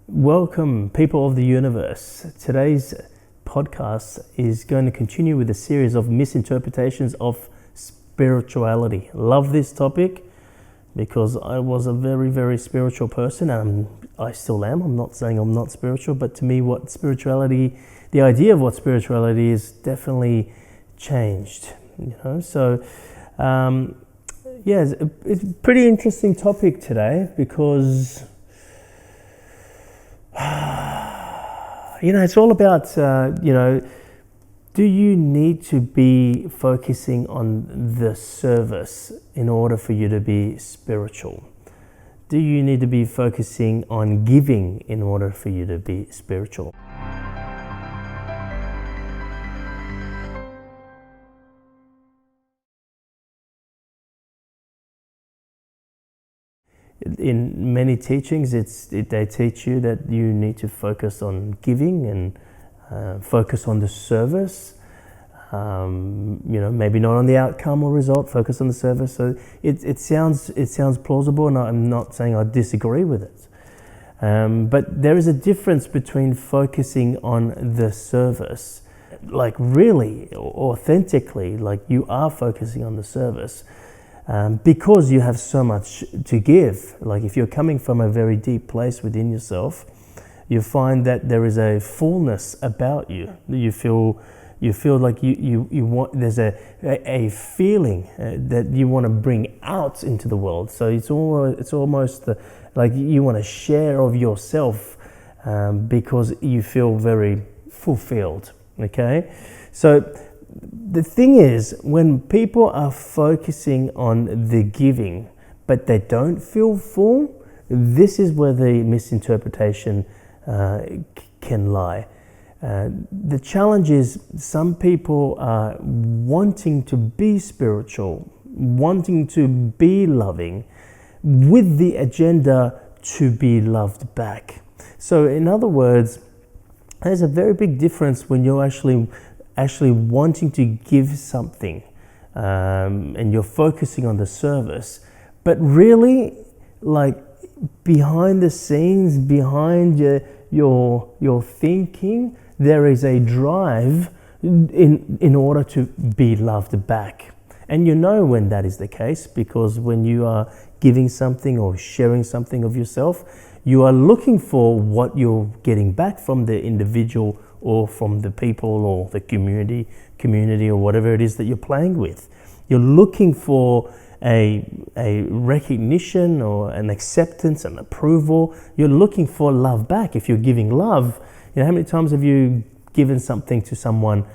Welcome, people of the universe. Today's podcast is going to continue with a series of misinterpretations of spirituality. Love this topic because I was a very, very spiritual person, and I still am. I'm not saying I'm not spiritual, but to me, the idea of what spirituality is definitely changed. So it's a pretty interesting topic today because it's all about, do you need to be focusing on the service in order for you to be spiritual? Do you need to be focusing on giving in order for you to be spiritual? In many teachings, they teach you that you need to focus on giving and focus on the service. Maybe not on the outcome or result. Focus on the service. So it sounds plausible, and I'm not saying I disagree with it. But there is a difference between focusing on the service, like really authentically, like you are focusing on the service. Because you have so much to give. Like if you're coming from a very deep place within yourself, you find that there is a fullness about you. You feel like you want. There's a feeling that you want to bring out into the world. So it's almost like you want to share of yourself because you feel very fulfilled. Okay, so. The thing is, when people are focusing on the giving, but they don't feel full, this is where the misinterpretation can lie. The challenge is some people are wanting to be spiritual, wanting to be loving, with the agenda to be loved back. So in other words, there's a very big difference when you're actually wanting to give something and you're focusing on the service, but really, like behind the scenes, behind your thinking, there is a drive in order to be loved back. And you know when that is the case, because when you are giving something or sharing something of yourself, you are looking for what you're getting back from the individual or from the people or the community or whatever it is that you're playing with. You're looking for a recognition or an acceptance and approval. You're looking for love back. If you're giving love, how many times have you given something to someone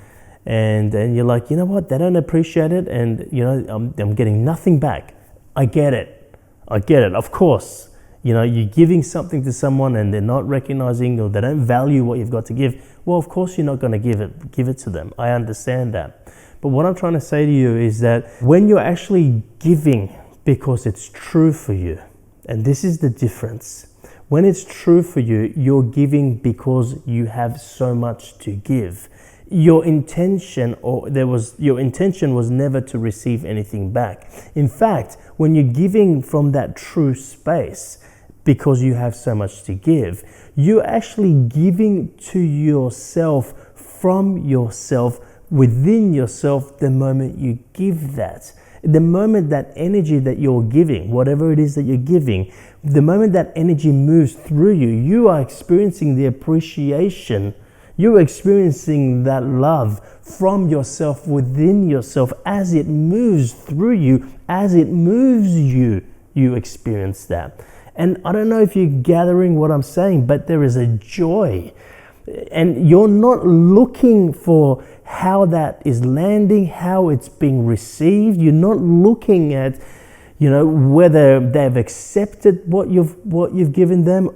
and you're like, you know what, they don't appreciate it, and I'm getting nothing back. I get it, of course. You're giving something to someone and they're not recognizing or they don't value what you've got to give. Well, of course you're not going to give it to them. I understand that. But what I'm trying to say to you is that when you're actually giving because it's true for you, and this is the difference. When it's true for you, you're giving because you have so much to give. Your intention was never to receive anything back. In fact, when you're giving from that true space, because you have so much to give, you're actually giving to yourself, from yourself, within yourself, the moment you give that. The moment that energy that you're giving, whatever it is that you're giving, the moment that energy moves through you, you are experiencing the appreciation. You're experiencing that love from yourself, within yourself, as it moves through you, as it moves you, you experience that. And I don't know if you're gathering what I'm saying, but there is a joy. And you're not looking for how that is landing, how it's being received. You're not looking at, whether they've accepted what you've given them,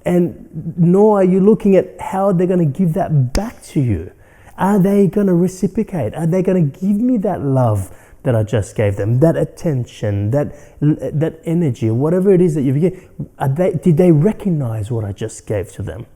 and nor are you looking at how they're going to give that back to you. Are they going to reciprocate? Are they going to give me that love that I just gave them, that attention, that energy, whatever it is that you've given? Did they recognize what I just gave to them?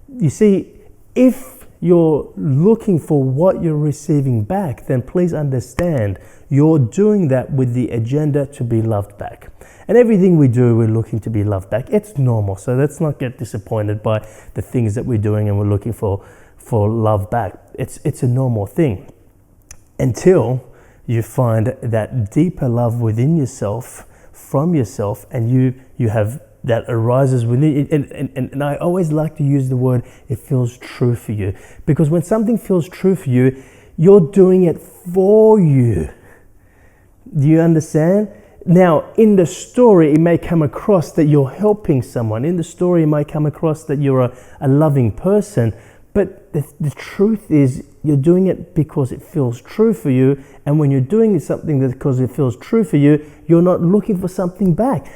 You see, if you're looking for what you're receiving back, then please understand you're doing that with the agenda to be loved back. And everything we do, we're looking to be loved back. It's normal. So let's not get disappointed by the things that we're doing and we're looking for love back. It's a normal thing until you find that deeper love within yourself, from yourself, and you have that arises within you. And I always like to use the word, it feels true for you. Because when something feels true for you, you're doing it for you. Do you understand? Now, in the story, it may come across that you're helping someone. In the story, it might come across that you're a loving person. But the truth is, you're doing it because it feels true for you. And when you're doing something because it feels true for you, you're not looking for something back.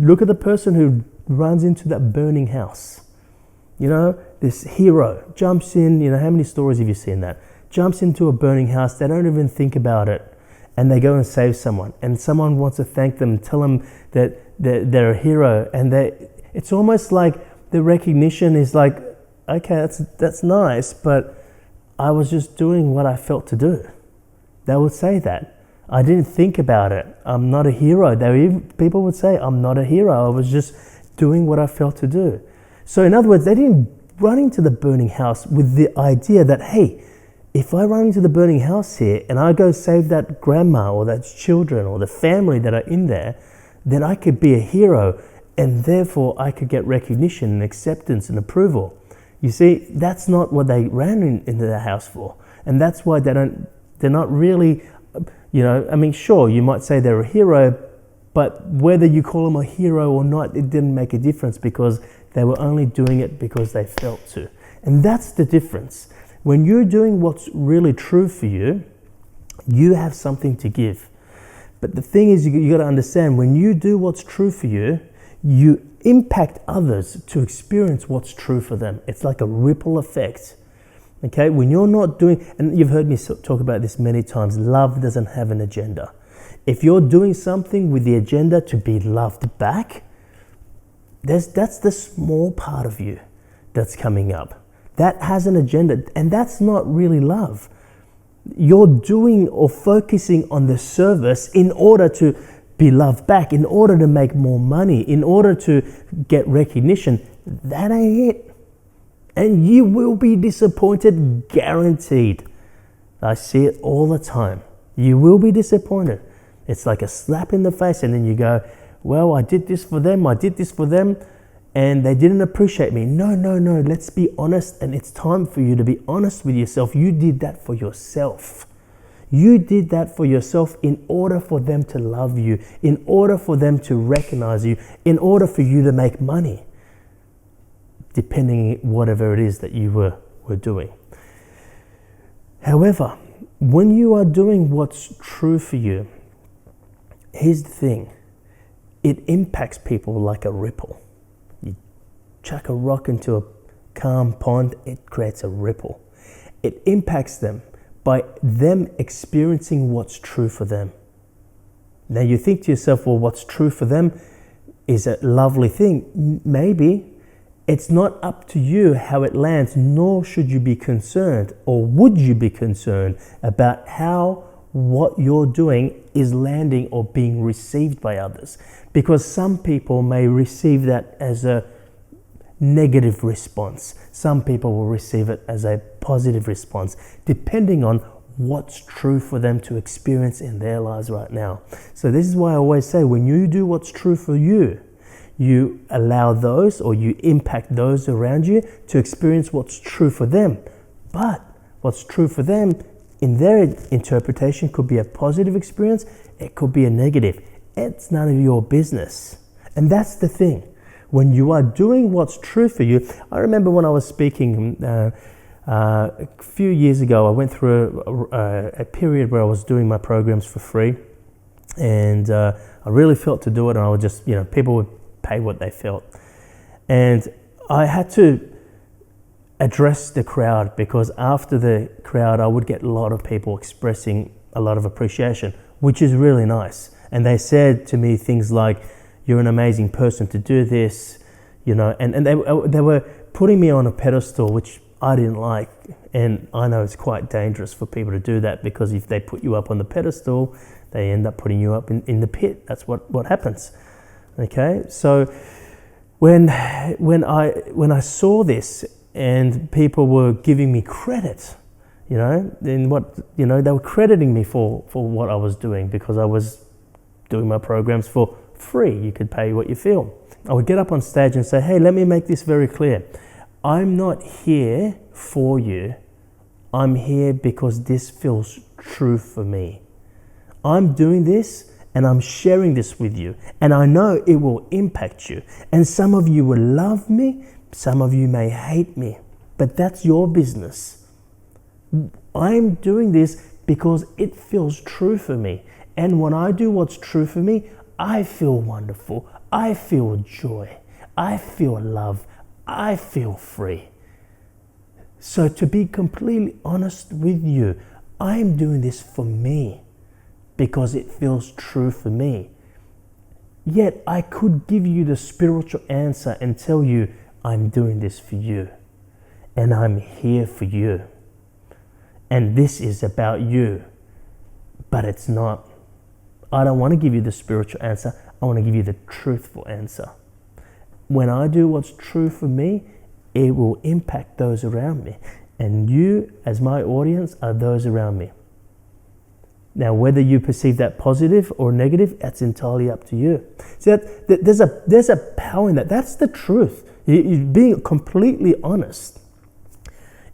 Look at the person who runs into that burning house. You know, this hero jumps in. You know, how many stories have you seen that? Jumps into a burning house. They don't even think about it. And they go and save someone. And someone wants to thank them, tell them that they're a hero. And it's almost like the recognition is like, okay, that's nice, but I was just doing what I felt to do. They would say that. I didn't think about it. I'm not a hero. People would say, I'm not a hero. I was just doing what I felt to do. So in other words, they didn't run into the burning house with the idea that, hey, if I run into the burning house here and I go save that grandma or that children or the family that are in there, then I could be a hero and therefore I could get recognition and acceptance and approval. You see, that's not what they ran into the house for. And that's why they're not really, you know, I mean, sure, you might say they're a hero, but whether you call them a hero or not, it didn't make a difference because they were only doing it because they felt to. And that's the difference. When you're doing what's really true for you, you have something to give. But the thing is, you got to understand, when you do what's true for you, you impact others to experience what's true for them. It's like a ripple effect. Okay, when you're not doing, and you've heard me talk about this many times, love doesn't have an agenda. If you're doing something with the agenda to be loved back, that's the small part of you that's coming up. That has an agenda, and that's not really love. You're doing or focusing on the service in order to be loved back, in order to make more money, in order to get recognition. That ain't it. And you will be disappointed, guaranteed. I see it all the time. You will be disappointed. It's like a slap in the face, and then you go, well, I did this for them, and they didn't appreciate me. No, let's be honest, and it's time for you to be honest with yourself. You did that for yourself. You did that for yourself in order for them to love you, in order for them to recognize you, in order for you to make money, depending whatever it is that you were doing. However, when you are doing what's true for you, here's the thing. It impacts people like a ripple. You chuck a rock into a calm pond, it creates a ripple. It impacts them by them experiencing what's true for them. Now you think to yourself, well, what's true for them is a lovely thing. Maybe. It's not up to you how it lands, nor should you be concerned, or would you be concerned about how what you're doing is landing or being received by others. Because some people may receive that as a negative response. Some people will receive it as a positive response, depending on what's true for them to experience in their lives right now. So this is why I always say, when you do what's true for you, you allow those, or you impact those around you to experience what's true for them. But what's true for them, in their interpretation, could be a positive experience, it could be a negative. It's none of your business. And that's the thing. When you are doing what's true for you, I remember when I was speaking a few years ago, I went through a period where I was doing my programs for free, and I really felt to do it, and I would just, people would pay what they felt. And I had to address the crowd, because after the crowd, I would get a lot of people expressing a lot of appreciation, which is really nice. And they said to me things like, you're an amazing person to do this, and they were putting me on a pedestal, which I didn't like. And I know it's quite dangerous for people to do that, because if they put you up on the pedestal, they end up putting you up in the pit. That's what happens. Okay, so when I saw this and people were giving me credit, then they were crediting me for what I was doing, because I was doing my programs for free. You could pay what you feel. I would get up on stage and say, hey, let me make this very clear. I'm not here for you. I'm here because this feels true for me. I'm doing this and I'm sharing this with you, and I know it will impact you. And some of you will love me, some of you may hate me, but that's your business. I'm doing this because it feels true for me. And when I do what's true for me, I feel wonderful. I feel joy. I feel love. I feel free. So to be completely honest with you, I'm doing this for me because it feels true for me. Yet I could give you the spiritual answer and tell you, I'm doing this for you. And I'm here for you. And this is about you. But it's not. I don't want to give you the spiritual answer. I want to give you the truthful answer. When I do what's true for me, it will impact those around me. And you, as my audience, are those around me. Now, whether you perceive that positive or negative, that's entirely up to you. See, there's a power in that. That's the truth. You're being completely honest.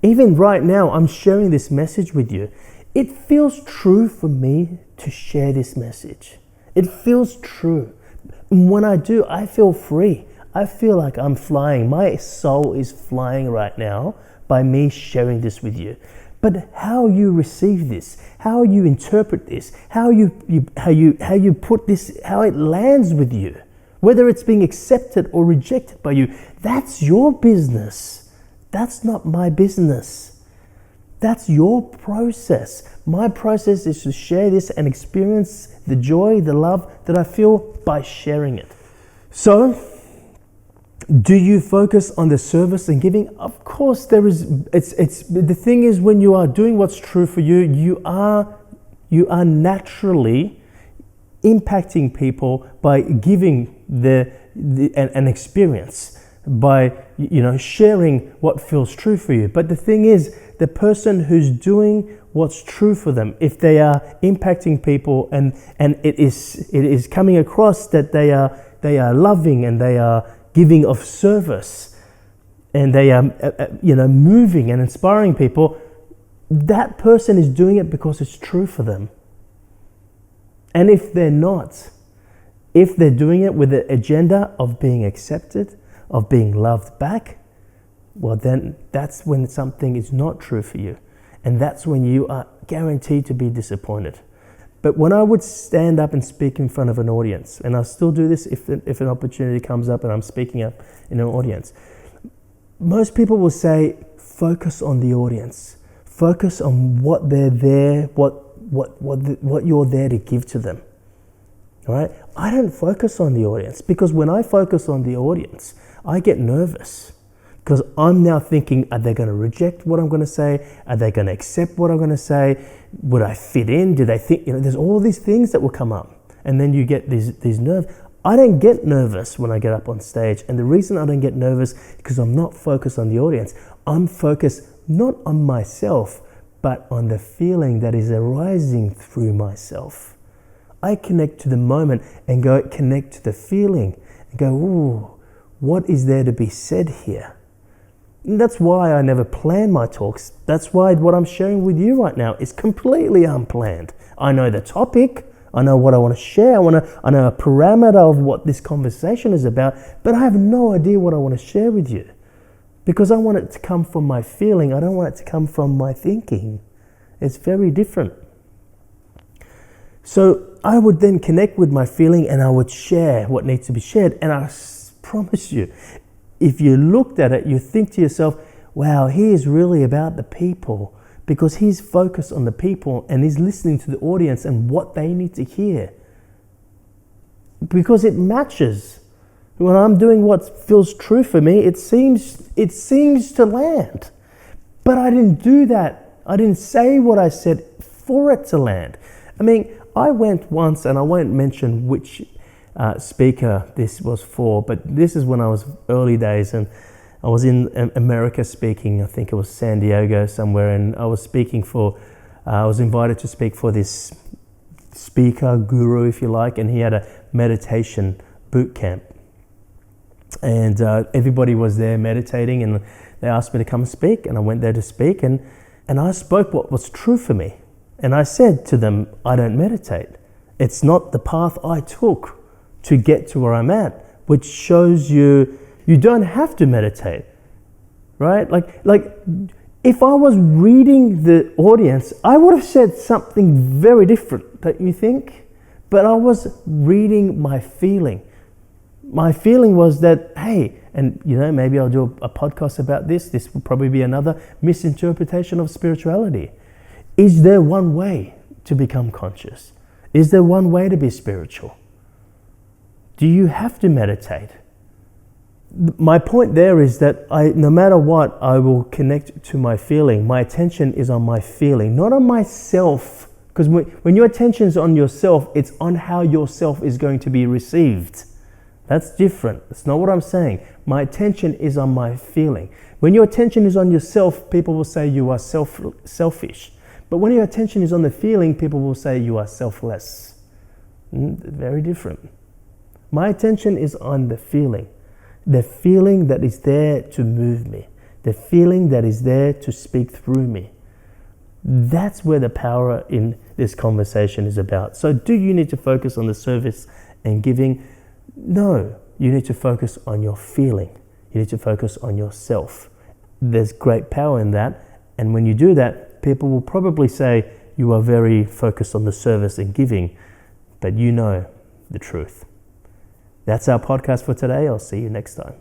Even right now, I'm sharing this message with you. It feels true for me to share this message. It feels true. And when I do, I feel free. I feel like I'm flying. My soul is flying right now by me sharing this with you. But how you receive this, how you interpret this, how you put this, how it lands with you, whether it's being accepted or rejected by you, that's your business. That's not my business. That's your process. My process is to share this and experience the joy, the love that I feel by sharing it. So, do you focus on the service and giving? Of course, there is. It's the thing is, when you are doing what's true for you, you are naturally impacting people by giving an experience, by sharing what feels true for you. But the thing is, the person who's doing what's true for them, if they are impacting people and it is coming across that they are loving and they are giving of service and they are moving and inspiring people, that person is doing it because it's true for them. And if they're not, if they're doing it with the agenda of being accepted, of being loved back, well, then that's when something is not true for you. And that's when you are guaranteed to be disappointed. But when I would stand up and speak in front of an audience, and I'll still do this if an opportunity comes up and I'm speaking up in an audience, most people will say, focus on the audience. Focus on what they're there, what you're there to give to them. All right? I don't focus on the audience, because when I focus on the audience, I get nervous. Because I'm now thinking, are they going to reject what I'm going to say? Are they going to accept what I'm going to say? Would I fit in? Do they think, there's all these things that will come up. And then you get these nerves. I don't get nervous when I get up on stage. And the reason I don't get nervous is because I'm not focused on the audience. I'm focused not on myself, but on the feeling that is arising through myself. I connect to the moment and go connect to the feeling and go, ooh, what is there to be said here? And that's why I never plan my talks. That's why what I'm sharing with you right now is completely unplanned. I know the topic. I know what I want to share. I know a parameter of what this conversation is about, but I have no idea what I want to share with you, because I want it to come from my feeling. I don't want it to come from my thinking. It's very different. So I would then connect with my feeling and I would share what needs to be shared. And I promise you, if you looked at it, you think to yourself, wow, he is really about the people, because he's focused on the people and he's listening to the audience and what they need to hear. Because it matches. When I'm doing what feels true for me, it seems to land. But I didn't do that. I didn't say what I said for it to land. I mean, I went once, and I won't mention which speaker this was for, but this is when I was early days, and I was in America speaking. I think it was San Diego somewhere, and I was speaking for, I was invited to speak for this speaker, guru if you like, and he had a meditation boot camp. And everybody was there meditating, and they asked me to come and speak, and I went there to speak, and I spoke what was true for me. And I said to them, I don't meditate. It's not the path I took to get to where I'm at, which shows you don't have to meditate, right? Like if I was reading the audience, I would have said something very different, don't you think? But I was reading my feeling. My feeling was that, hey, and maybe I'll do a podcast about this. This will probably be another misinterpretation of spirituality. Is there one way to become conscious? Is there one way to be spiritual? Do you have to meditate? My point there is that no matter what, I will connect to my feeling. My attention is on my feeling, not on myself. Because when your attention is on yourself, it's on how yourself is going to be received. That's different. That's not what I'm saying. My attention is on my feeling. When your attention is on yourself, people will say you are selfish. But when your attention is on the feeling, people will say you are selfless. Very different. My attention is on the feeling that is there to move me, the feeling that is there to speak through me. That's where the power in this conversation is about. So do you need to focus on the service and giving? No, you need to focus on your feeling. You need to focus on yourself. There's great power in that. And when you do that, people will probably say you are very focused on the service and giving, but you know the truth. That's our podcast for today. I'll see you next time.